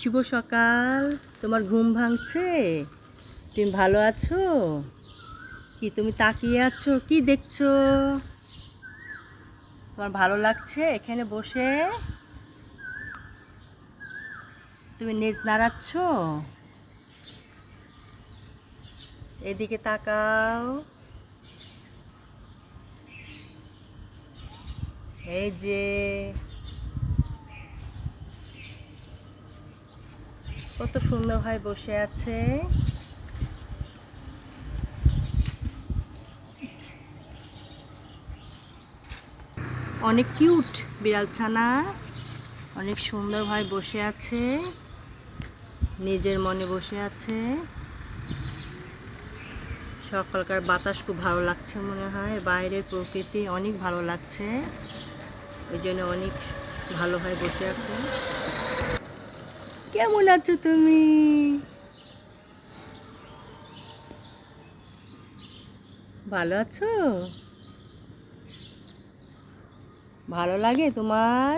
শুভ সকাল। তোমার ঘুম ভাঙছে? তুমি ভালো আছো? কি তুমি তাকিয়ে আছো? কি দেখছো? তোমার ভালো লাগছে এখানে বসে? তুমি নেজ নাড়াচ্ছ? এদিকে তাকাও। এই যে কত সুন্দর হয় বসে আছে। অনেক কিউট বিড়াল ছানা, অনেক সুন্দরভাবে বসে আছে, নিজের মনে বসে আছে। সকালকার বাতাস খুব ভালো লাগছে মনে হয়, বাইরের প্রকৃতি অনেক ভালো লাগছে, ওই জন্য অনেক ভালোভাবে বসে আছে। কেমন আছো তুমি? ভালো আছো? ভালো লাগে তোমার?